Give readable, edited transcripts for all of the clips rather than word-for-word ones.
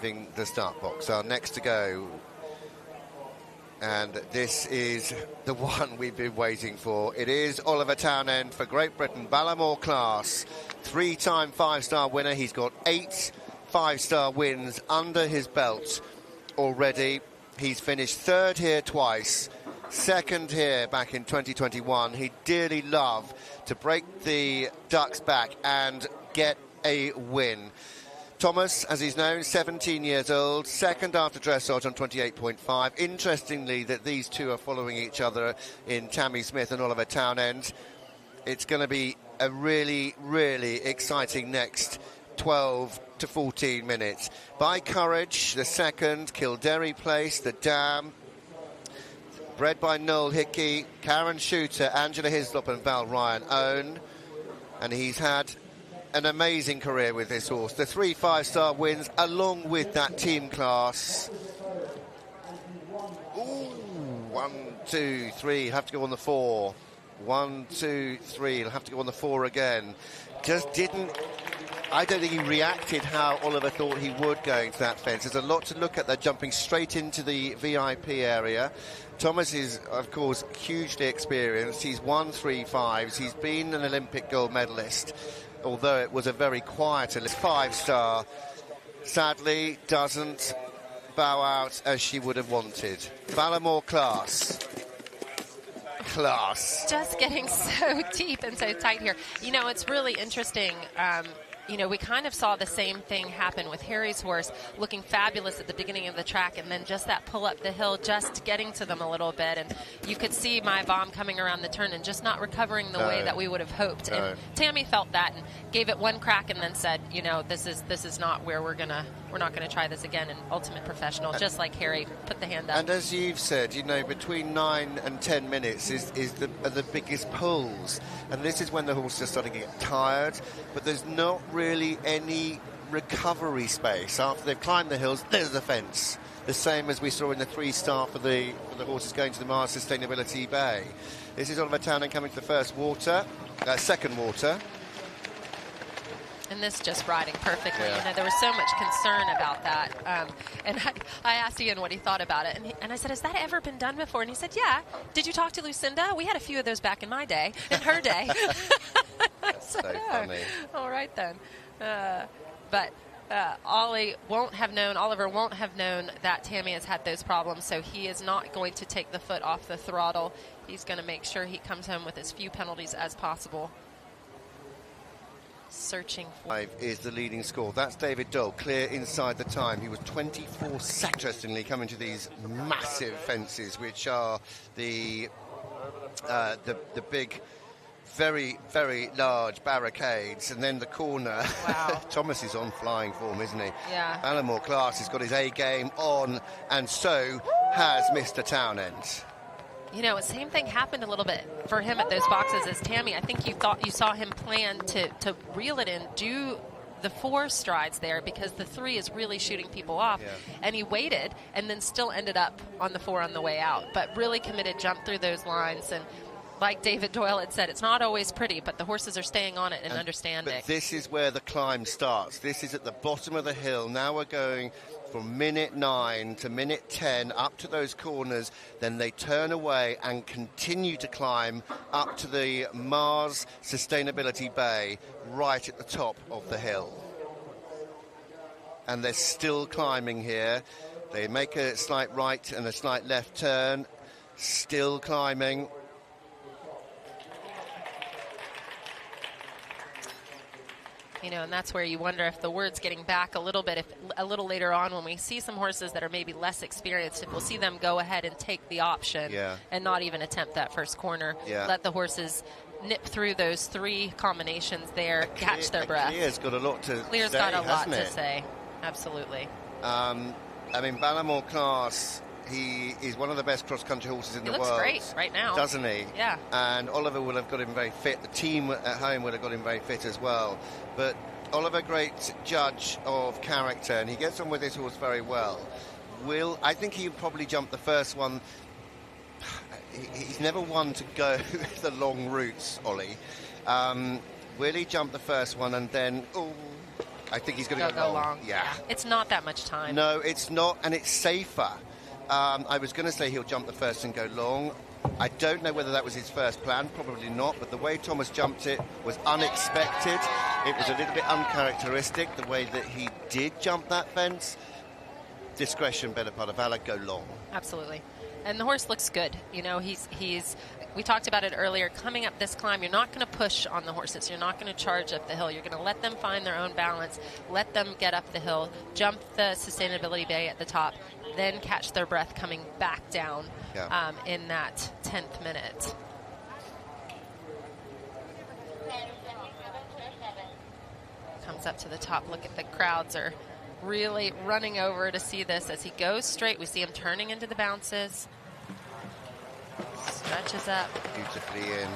leaving the start box. Our next to go, and this is the one we've been waiting for. It is Oliver Townend for Great Britain, Ballaghmor Class, 3-time 5-star winner. He's got 8 5-star wins under his belt already. He's finished 3rd here twice, 2nd here back in 2021. He'd dearly love to break the ducks back and get a win. Thomas, as he's known, 17 years old, 2nd after dressage on 28.5. Interestingly that these two are following each other in Tammy Smith and Oliver Townend. It's going to be a really, really exciting next 12 to 14 minutes. By Courage, the 2nd, Kildare Place, the Dam, bred by Noel Hickey, Karen Shooter, Angela Hislop and Val Ryan own. And he's had an amazing career with this horse. The 3 5-star wins along with that team class. Ooh, 1, 2, 3, he'll have to go on the 4. 1, 2, 3, he'll have to go on the 4 again. Just didn't, I don't think he reacted how Oliver thought he would going to that fence. There's a lot to look at. They're jumping straight into the VIP area. Thomas is, of course, hugely experienced. He's won 3 5s. He's been an Olympic gold medalist, although it was a very quiet 5-star. Sadly, doesn't bow out as she would have wanted. Ballaghmor Class. Just getting so deep and so tight here. You know, it's really interesting. You know, we kind of saw the same thing happen with Harry's horse, looking fabulous at the beginning of the track, and then just that pull up the hill, just getting to them a little bit. And you could see my bomb coming around the turn and just not recovering the way that we would have hoped. And Tammy felt that and gave it one crack and then said, you know, this is not where we're not gonna try this again. And ultimate professional, just like Harry, put the hand up. And as you've said, you know, between 9 and 10 minutes are the biggest pulls. And this is when the horses are starting to get tired, but there's not really any recovery space. After they've climbed the hills, there's the fence. The same as we saw in the 3-star for the horses going to the Mars Sustainability Bay. This is Oliver Townend coming to the second water. And this just riding perfectly. You know, there was so much concern about that. And I asked Ian what he thought about it. And I said, has that ever been done before? And he said, yeah. Did you talk to Lucinda? We had a few of those back in my day, in her day. That's so funny. All right, then. But Oliver won't have known that Tammy has had those problems, so he is not going to take the foot off the throttle. He's going to make sure he comes home with as few penalties as possible. Searching for 5 is the leading score. That's David Dole, clear inside the time. He was 24 seconds. Interestingly, coming to these massive fences, which are the big, very, very large barricades, and then the corner. Wow. Thomas is on flying form, isn't he? Yeah. Ballaghmor Class has got his A game on, and so has Mr. Townend. You know, same thing happened a little bit for him at those boxes as Tammy. I think you saw him plan to reel it in, do the 4 strides there, because the 3 is really shooting people off. Yeah. And he waited and then still ended up on the 4 on the way out. But really committed, jumped through those lines. And like David Doyle had said, it's not always pretty, but the horses are staying on it and understanding. But this is where the climb starts. This is at the bottom of the hill. Now we're going from minute 9 to minute 10 up to those corners, then they turn away and continue to climb up to the Mars Sustainability Bay right at the top of the hill. And they're still climbing here. They make a slight right and a slight left turn, still climbing. You know, and that's where you wonder if the word's getting back a little bit, if a little later on when we see some horses that are maybe less experienced, if we'll see them go ahead and take the option and not even attempt that first corner. Let the horses nip through those 3 combinations there, catch their breath. Clear's got a lot to Clear's say, got a lot hasn't it? to say. Absolutely. I mean, Ballaghmor Class, he is one of the best cross-country horses in the world. He looks great right now. Doesn't he? Yeah. And Oliver will have got him very fit. The team at home will have got him very fit as well. But Oliver, great judge of character, and he gets on with his horse very well. I think he'll probably jump the first one. He's never one to go the long routes, Ollie. Will he jump the first one and then, I think he's going to go long. Yeah. It's not that much time. No, it's not, and it's safer. I was going to say he'll jump the first and go long. I don't know whether that was his first plan, probably not, but the way Thomas jumped it was unexpected. It was a little bit uncharacteristic, the way that he did jump that fence. Discretion, better part of valor, go long. Absolutely. And the horse looks good. You know, we talked about it earlier, coming up this climb, you're not going to push on the horses. You're not going to charge up the hill. You're going to let them find their own balance, let them get up the hill, jump the sustainability bay at the top, then catch their breath coming back down in that 10th minute. Comes up to the top. Look at the crowds are really running over to see this as he goes straight. We see him turning into the bounces. Stretches up. Beautifully in.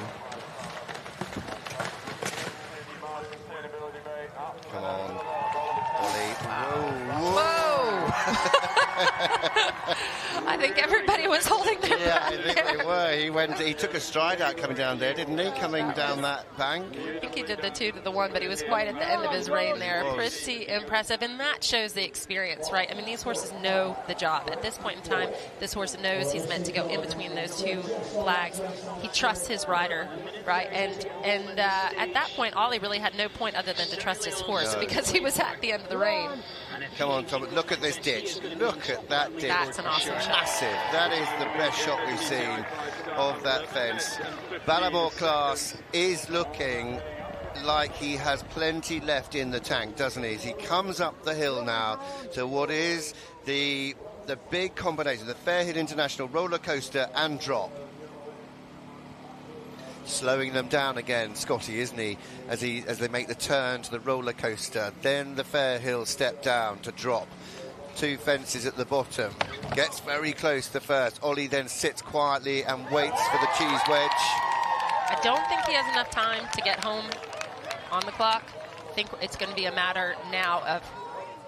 Come on. Ollie. Whoa! I think everybody was holding their breath. I think they were. He took a stride out coming down there, didn't he? Coming down that bank. I think he did the 2 to the 1, but he was quite at the end of his rein there. Pretty impressive, and that shows the experience, right? I mean, these horses know the job. At this point in time, this horse knows he's meant to go in between those 2 flags. He trusts his rider, right? And at that point, Ollie really had no point other than to trust his horse because he was at the end of the rein. Come on, Tom. Look at this ditch. Look at that ditch. That's an awesome shot. Massive. That is the best shot we've seen of that fence. Ballaghmor Class is looking like he has plenty left in the tank, doesn't he? As he comes up the hill now to what is the big combination, the Fairhill International roller coaster and drop. Slowing them down again, Scotty, isn't he? As they make the turn to the roller coaster, then the Fairhill step down to drop. 2 fences at the bottom. Gets very close to first. Ollie then sits quietly and waits for the cheese wedge. I don't think he has enough time to get home on the clock. I think it's going to be a matter now of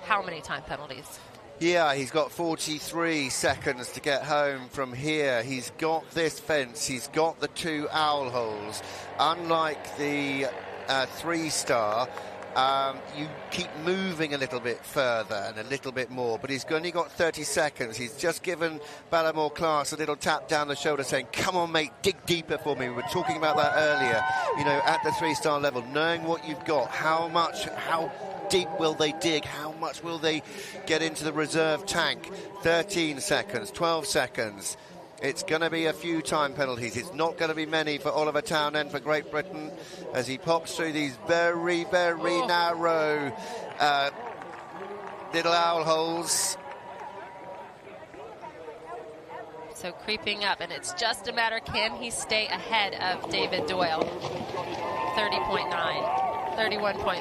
how many time penalties. Yeah, he's got 43 seconds to get home from here. He's got this fence. He's got the 2 owl holes. Unlike the 3-star, you keep moving a little bit further and a little bit more, but he's only got 30 seconds. He's just given Ballaghmor Class a little tap down the shoulder saying, come on, mate, dig deeper for me. We were talking about that earlier, you know, at the 3-star level, knowing what you've got, how deep will they dig, how much will they get into the reserve tank. 13 seconds, 12 seconds. It's going to be a few time penalties. It's not going to be many for Oliver Townend for Great Britain as he pops through these very, very narrow little owl holes. So creeping up, and it's just a matter, can he stay ahead of David Doyle? 30.9, 31.3.